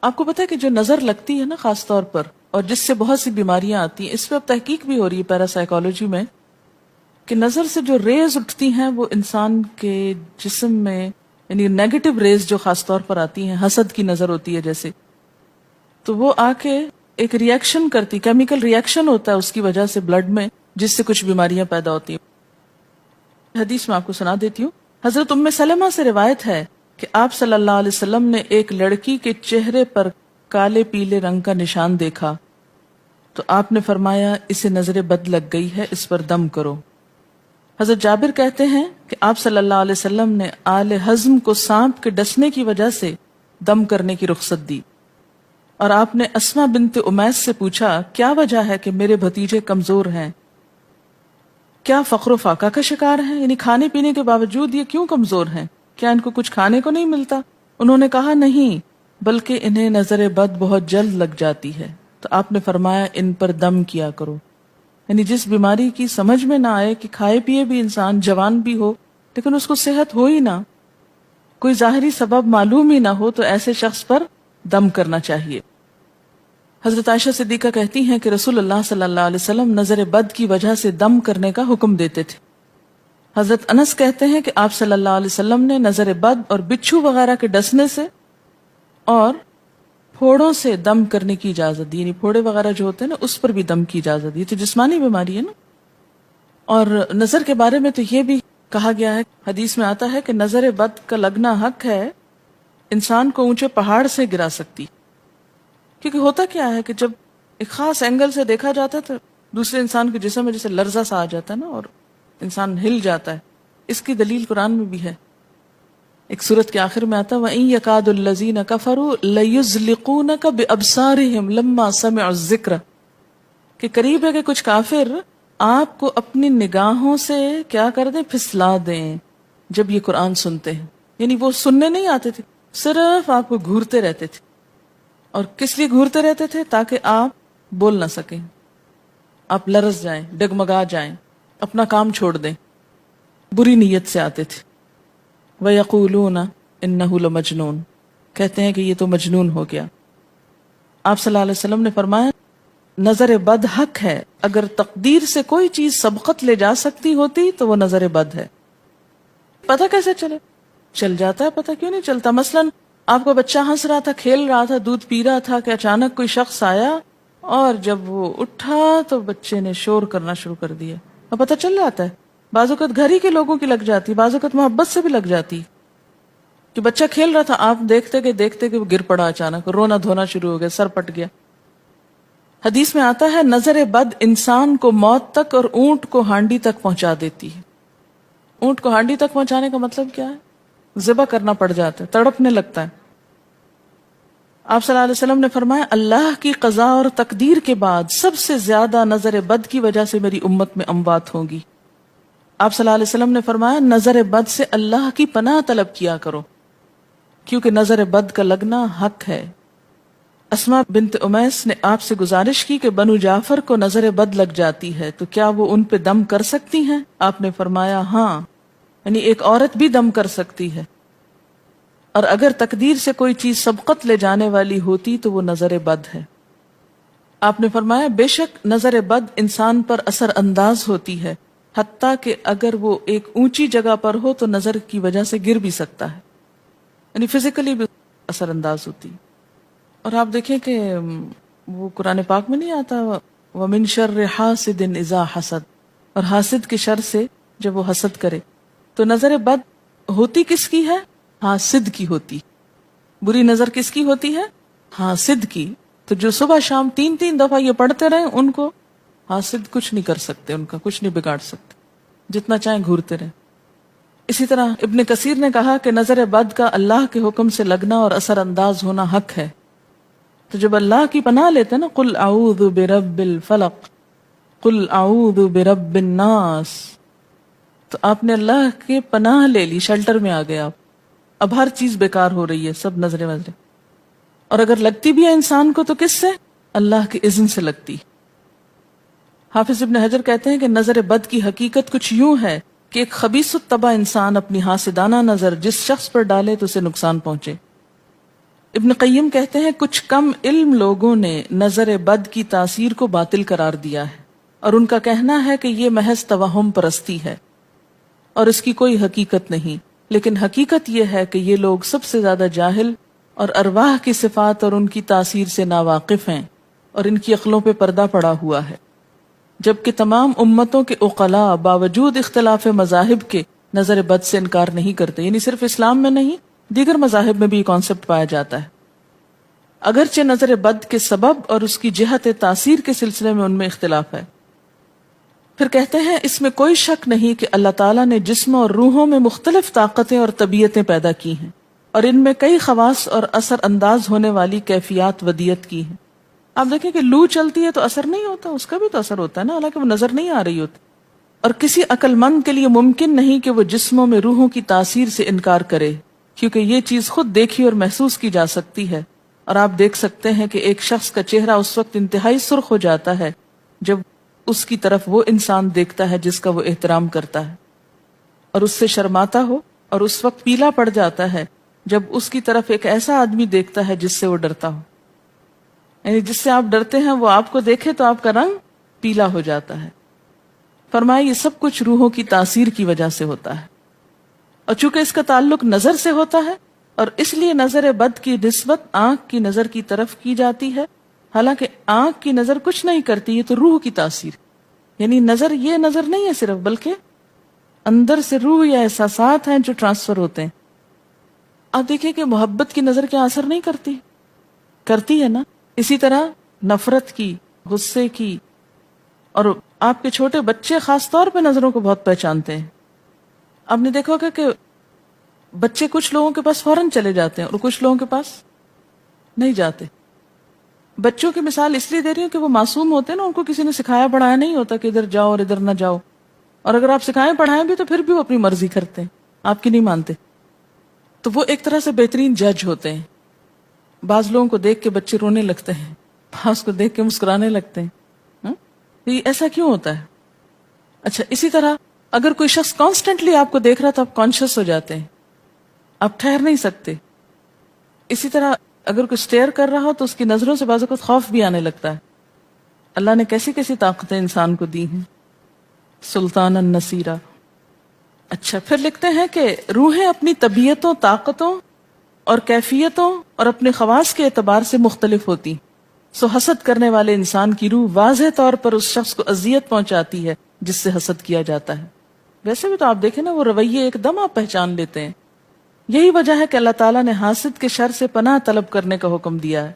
آپ کو پتا ہے کہ جو نظر لگتی ہے نا خاص طور پر، اور جس سے بہت سی بیماریاں آتی ہیں، اس پہ اب تحقیق بھی ہو رہی ہے پیراسائیکالوجی میں، کہ نظر سے جو ریز اٹھتی ہیں وہ انسان کے جسم میں، یعنی نیگیٹو ریز جو خاص طور پر آتی ہیں، حسد کی نظر ہوتی ہے جیسے، تو وہ آ کے ایک ریئیکشن کرتی، کیمیکل ریئیکشن ہوتا ہے اس کی وجہ سے بلڈ میں، جس سے کچھ بیماریاں پیدا ہوتی ہیں۔ حدیث میں آپ کو سنا دیتی ہوں۔ حضرت ام سلمہ سے روایت ہے کہ آپ صلی اللہ علیہ وسلم نے ایک لڑکی کے چہرے پر کالے پیلے رنگ کا نشان دیکھا تو آپ نے فرمایا اسے نظر بد لگ گئی ہے، اس پر دم کرو۔ حضرت جابر کہتے ہیں کہ آپ صلی اللہ علیہ وسلم نے آل حزم کو سانپ کے ڈسنے کی وجہ سے دم کرنے کی رخصت دی، اور آپ نے اسما بنت امیس سے پوچھا کیا وجہ ہے کہ میرے بھتیجے کمزور ہیں، کیا فقر و فاقہ کا شکار ہیں، یعنی کھانے پینے کے باوجود یہ کیوں کمزور ہیں، کیا ان کو کچھ کھانے کو نہیں ملتا؟ انہوں نے کہا نہیں، بلکہ انہیں نظر بد بہت جلد لگ جاتی ہے، تو آپ نے فرمایا ان پر دم کیا کرو۔ یعنی جس بیماری کی سمجھ میں نہ آئے کہ کھائے پیے بھی انسان جوان بھی ہو لیکن اس کو صحت ہو ہی نہ، کوئی ظاہری سبب معلوم ہی نہ ہو، تو ایسے شخص پر دم کرنا چاہیے۔ حضرت عائشہ صدیقہ کہتی ہیں کہ رسول اللہ صلی اللہ علیہ وسلم نظر بد کی وجہ سے دم کرنے کا حکم دیتے تھے۔ حضرت انس کہتے ہیں کہ آپ صلی اللہ علیہ وسلم نے نظر بد اور بچھو وغیرہ کے ڈسنے سے اور پھوڑوں سے دم کرنے کی اجازت دی، یعنی پھوڑے وغیرہ جو ہوتے ہیں نا اس پر بھی دم کی اجازت دی، تو جسمانی بیماری ہے نا۔ اور نظر کے بارے میں تو یہ بھی کہا گیا ہے، حدیث میں آتا ہے کہ نظر بد کا لگنا حق ہے، انسان کو اونچے پہاڑ سے گرا سکتی، کیونکہ ہوتا کیا ہے کہ جب ایک خاص اینگل سے دیکھا جاتا ہے تو دوسرے انسان کے جسم میں جیسے لرزہ سا آ جاتا ہے نا، اور انسان ہل جاتا ہے۔ اس کی دلیل قرآن میں بھی ہے، ایک سورت کے آخر میں آتا وَإِن يَكَادُ الَّذِينَ كَفَرُوا لَيُزْلِقُونَكَ بِأَبْصَارِهِمْ لَمَّا سَمِعُوا الذِّكْرَ، کہ قریب ہے کہ کچھ کافر آپ کو اپنی نگاہوں سے کیا کر دیں، پھسلا دیں جب یہ قرآن سنتے ہیں، یعنی وہ سننے نہیں آتے تھے، صرف آپ کو گھورتے رہتے تھے۔ اور کس لیے گھورتے رہتے تھے؟ تاکہ آپ بول نہ سکیں، آپ لرز جائیں، ڈگمگا جائیں، اپنا کام چھوڑ دیں، بری نیت سے آتے تھے۔ وَيَقُولُونَ إِنَّهُ لَمَجْنُونَ، کہتے ہیں کہ یہ تو مجنون ہو گیا۔ آپ صلی اللہ علیہ وسلم نے فرمایا نظر بد حق ہے، اگر تقدیر سے کوئی چیز سبقت لے جا سکتی ہوتی تو وہ نظر بد ہے۔ پتہ کیسے چلے؟ چل جاتا ہے، پتہ کیوں نہیں چلتا؟ مثلاً آپ کا بچہ ہنس رہا تھا، کھیل رہا تھا، دودھ پی رہا تھا کہ اچانک کوئی شخص آیا اور جب وہ اٹھا تو بچے نے شور کرنا شروع کر دیا، اور پتہ چل جاتا ہے۔ بعض اوقات گھر ہی کے لوگوں کی لگ جاتی، بعض اوقات محبت سے بھی لگ جاتی، کہ بچہ کھیل رہا تھا، آپ دیکھتے کہ وہ گر پڑا، اچانک رونا دھونا شروع ہو گیا، سر پٹ گیا۔ حدیث میں آتا ہے نظر بد انسان کو موت تک اور اونٹ کو ہانڈی تک پہنچا دیتی ہے۔ اونٹ کو ہانڈی تک پہنچانے کا مطلب کیا ہے؟ ذبح کرنا پڑ جاتا ہے، تڑپنے لگتا ہے۔ آپ صلی اللہ علیہ وسلم نے فرمایا اللہ کی قضاء اور تقدیر کے بعد سب سے زیادہ نظر بد کی وجہ سے میری امت میں اموات ہوں گی۔ آپ صلی اللہ علیہ وسلم نے فرمایا نظر بد سے اللہ کی پناہ طلب کیا کرو، کیونکہ نظر بد کا لگنا حق ہے۔ اسما بنت امیس نے آپ سے گزارش کی کہ بنو جعفر کو نظر بد لگ جاتی ہے تو کیا وہ ان پہ دم کر سکتی ہیں؟ آپ نے فرمایا ہاں، یعنی ایک عورت بھی دم کر سکتی ہے، اور اگر تقدیر سے کوئی چیز سبقت لے جانے والی ہوتی تو وہ نظر بد ہے۔ آپ نے فرمایا بے شک نظر بد انسان پر اثر انداز ہوتی ہے، حتیٰ کہ اگر وہ ایک اونچی جگہ پر ہو تو نظر کی وجہ سے گر بھی سکتا ہے، یعنی فزیکلی بھی اثر انداز ہوتی۔ اور آپ دیکھیں کہ وہ قرآن پاک میں نہیں آتا وَمِن شَرِّ حَاسِدٍ إِذَا حَسَدَ، اور حاسد کی شر سے جب وہ حسد کرے، تو نظر بد ہوتی کس کی ہے؟ حاسد کی ہوتی۔ بری نظر کس کی ہوتی ہے؟ حاسد کی۔ تو جو صبح شام 3 دفعہ یہ پڑھتے رہیں ان کو حاسد کچھ نہیں کر سکتے، ان کا کچھ نہیں بگاڑ سکتے، جتنا چاہیں گھورتے رہیں۔ اسی طرح ابن کثیر نے کہا کہ نظر بد کا اللہ کے حکم سے لگنا اور اثر انداز ہونا حق ہے۔ تو جب اللہ کی پناہ لیتے ہیں نا قل اعوذ برب الفلق، قل اعوذ برب الناس، تو آپ نے اللہ کے پناہ لے لی، شیلٹر میں آ گئے آپ۔ اب ہر چیز بیکار ہو رہی ہے، سب نظریں وظریں، اور اگر لگتی بھی ہے انسان کو تو کس سے؟ اللہ کے اذن سے لگتی۔ حافظ ابن حجر کہتے ہیں کہ نظر بد کی حقیقت کچھ یوں ہے کہ ایک خبیث الطبع انسان اپنی حاسدانہ نظر جس شخص پر ڈالے تو اسے نقصان پہنچے۔ ابن قیم کہتے ہیں کچھ کم علم لوگوں نے نظر بد کی تاثیر کو باطل قرار دیا ہے، اور ان کا کہنا ہے کہ یہ محض توہم پرستی ہے اور اس کی کوئی حقیقت نہیں، لیکن حقیقت یہ ہے کہ یہ لوگ سب سے زیادہ جاہل اور ارواح کی صفات اور ان کی تاثیر سے ناواقف ہیں، اور ان کی عقلوں پہ پردہ پڑا ہوا ہے، جبکہ تمام امتوں کے عقلاء باوجود اختلاف مذاہب کے نظر بد سے انکار نہیں کرتے. یعنی صرف اسلام میں نہیں، دیگر مذاہب میں بھی یہ کانسیپٹ پایا جاتا ہے. اگرچہ نظر بد کے سبب اور اس کی جہت تاثیر کے سلسلے میں ان میں اختلاف ہے. پھر کہتے ہیں اس میں کوئی شک نہیں کہ اللہ تعالیٰ نے جسموں اور روحوں میں مختلف طاقتیں اور طبیعتیں پیدا کی ہیں، اور ان میں کئی خواص اور اثر انداز ہونے والی کیفیات ودیت کی ہیں. آپ دیکھیں کہ لو چلتی ہے تو اثر نہیں ہوتا، اس کا بھی تو اثر ہوتا ہے نا، حالانکہ وہ نظر نہیں آ رہی ہوتی. اور کسی عقل مند کے لیے ممکن نہیں کہ وہ جسموں میں روحوں کی تاثیر سے انکار کرے، کیونکہ یہ چیز خود دیکھی اور محسوس کی جا سکتی ہے. اور آپ دیکھ سکتے ہیں کہ ایک شخص کا چہرہ اس وقت انتہائی سرخ ہو جاتا ہے جب اس کی طرف وہ انسان دیکھتا ہے جس کا وہ احترام کرتا ہے، اور اس سے شرماتا ہو، اور اس وقت پیلا پڑ جاتا ہے جب اس کی طرف ایک ایسا آدمی دیکھتا ہے جس سے وہ ڈرتا ہو. یعنی جس سے آپ ڈرتے ہیں وہ آپ کو دیکھے تو آپ کا رنگ پیلا ہو جاتا ہے. فرمایا یہ سب کچھ روحوں کی تاثیر کی وجہ سے ہوتا ہے، اور چونکہ اس کا تعلق نظر سے ہوتا ہے اور اس لیے نظر بد کی نسبت آنکھ کی نظر کی طرف کی جاتی ہے، حالانکہ آنکھ کی نظر کچھ نہیں کرتی، یہ تو روح کی تاثیر. یعنی نظر یہ نظر نہیں ہے صرف، بلکہ اندر سے روح یا احساسات ہیں جو ٹرانسفر ہوتے ہیں. آپ دیکھیں کہ محبت کی نظر کیا اثر نہیں کرتی؟ کرتی ہے نا. اسی طرح نفرت کی، غصے کی، اور آپ کے چھوٹے بچے خاص طور پہ نظروں کو بہت پہچانتے ہیں. آپ نے دیکھا ہوگا کہ بچے کچھ لوگوں کے پاس فوراً چلے جاتے ہیں اور کچھ لوگوں کے پاس نہیں جاتے. بچوں کی مثال اس لیے دے رہی ہوں کہ وہ معصوم ہوتے ہیں نا، ان کو کسی نے سکھایا پڑھایا نہیں ہوتا کہ ادھر جاؤ اور ادھر نہ جاؤ، اور اگر آپ سکھائیں پڑھائیں بھی تو پھر بھی وہ اپنی مرضی کرتے ہیں، آپ کی نہیں مانتے. تو وہ ایک طرح سے بہترین جج ہوتے ہیں. بعض لوگوں کو دیکھ کے بچے رونے لگتے ہیں، بعض کو دیکھ کے مسکرانے لگتے ہیں. یہ ایسا کیوں ہوتا ہے؟ اچھا، اسی طرح اگر کوئی شخص کانسٹنٹلی آپ کو دیکھ رہا تو آپ کانشیس ہو جاتے ہیں، آپ ٹھہر نہیں سکتے. اسی طرح اگر کوئی اسٹیئر کر رہا ہو تو اس کی نظروں سے بعض اوقات خوف بھی آنے لگتا ہے. اللہ نے کیسی کیسی طاقتیں انسان کو دی ہیں. سلطان النصیرہ. اچھا، پھر لکھتے ہیں کہ روحیں اپنی طبیعتوں، طاقتوں اور کیفیتوں اور اپنے خواص کے اعتبار سے مختلف ہوتی. سو حسد کرنے والے انسان کی روح واضح طور پر اس شخص کو اذیت پہنچاتی ہے جس سے حسد کیا جاتا ہے. ویسے بھی تو آپ دیکھیں نا، وہ رویے ایک دم آپ پہچان لیتے ہیں. یہی وجہ ہے کہ اللہ تعالیٰ نے حاسد کے شر سے پناہ طلب کرنے کا حکم دیا ہے.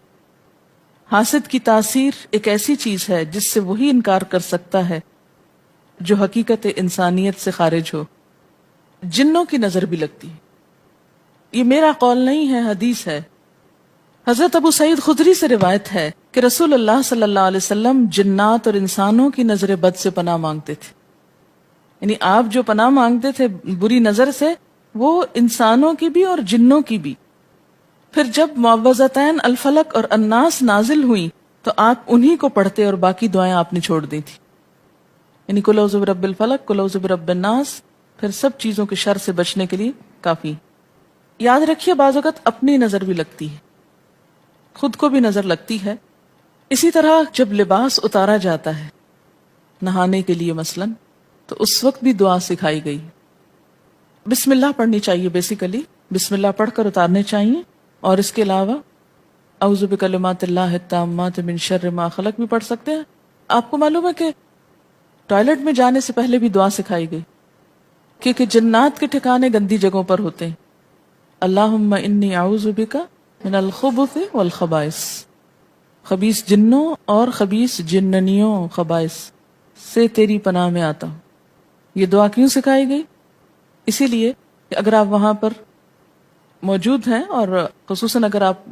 حاسد کی تاثیر ایک ایسی چیز ہے جس سے وہی انکار کر سکتا ہے جو حقیقت انسانیت سے خارج ہو. جنوں کی نظر بھی لگتی ہے. یہ میرا قول نہیں ہے، حدیث ہے. حضرت ابو سعید خدری سے روایت ہے کہ رسول اللہ صلی اللہ علیہ وسلم جنات اور انسانوں کی نظر بد سے پناہ مانگتے تھے. یعنی آپ جو پناہ مانگتے تھے بری نظر سے، وہ انسانوں کی بھی اور جنوں کی بھی. پھر جب معوذتین الفلق اور الناس نازل ہوئی تو آپ انہی کو پڑھتے اور باقی دعائیں آپ نے چھوڑ دی تھی. یعنی قل اعوذ برب الفلق، قل اعوذ برب الناس، پھر سب چیزوں کے شر سے بچنے کے لیے کافی. یاد رکھیے بعض اوقات اپنی نظر بھی لگتی ہے، خود کو بھی نظر لگتی ہے. اسی طرح جب لباس اتارا جاتا ہے نہانے کے لیے مثلاً، تو اس وقت بھی دعا سکھائی گئی. بسم اللہ پڑھنی چاہیے، بیسیکلی بسم اللہ پڑھ کر اتارنے چاہیے. اور اس کے علاوہ اعوذ بکلمات اللہ التامات من شر ما خلق بھی پڑھ سکتے ہیں. آپ کو معلوم ہے کہ ٹوائلٹ میں جانے سے پہلے بھی دعا سکھائی گئی، کیونکہ جنات کے ٹھکانے گندی جگہوں پر ہوتے ہیں. اللہم انی اعوذ بک من الخبث والخبائث، خبیث جنوں اور خبیث جننیوں، خبائث سے تیری پناہ میں آتا ہوں. یہ دعا کیوں سکھائی گئی؟ اسی لیے کہ اگر آپ وہاں پر موجود ہیں، اور خصوصاً اگر آپ